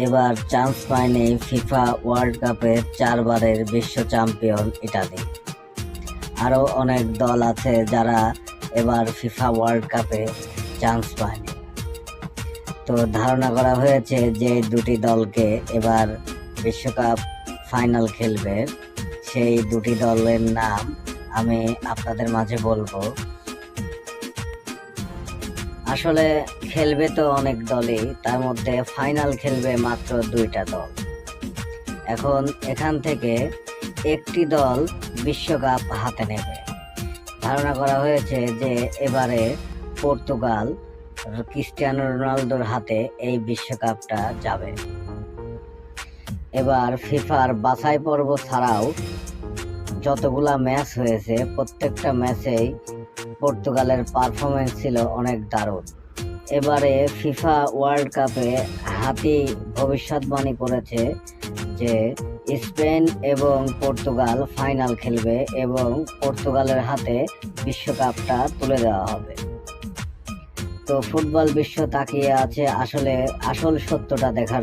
এবার চান্স পায়নি FIFA world কাপের 4বারের বিশ্ব চ্যাম্পিয়ন ইতালি। আরও অনেক দল আছে যারা এবার ফিফা ওয়ার্ল্ড কাপে চান্স পায়নি। তো ধারণা করা হয়েছে যে দুটি দলকে এবার বিশ্বকাপ ফাইনাল খেলবে, সেই দুটি দলের নাম আমি আপনাদের মাঝে বলবো। আসলে খেলবে তো অনেক দলই, তার মধ্যে ফাইনাল খেলবে মাত্র 2টা দল। এখন এখান থেকে একটি দল বিশ্বকাপ হাতে নেবে। ধারণা করা হয়েছে যে এবারে পর্তুগাল ক্রিস্টিয়ানো রোনালদোর হাতে এই বিশ্বকাপটা যাবে। এবার ফিফার বাছাই পর্ব ছাড়াও যতগুলা ম্যাচ হয়েছে প্রত্যেকটা ম্যাচেই পর্তুগালের পারফরমেন্স ছিল অনেক দারুণ। এবারে ফিফা ওয়ার্ল্ড কাপে হাতি ভবিষ্যৎবাণী করেছে যে স্পেন এবং পর্তুগাল ফাইনাল খেলবে এবং পর্তুগালের হাতে বিশ্বকাপটা তুলে দেওয়া হবে। তো ফুটবল বিশ্ব তাকিয়ে আছে আসলে আসল সত্যটা দেখার।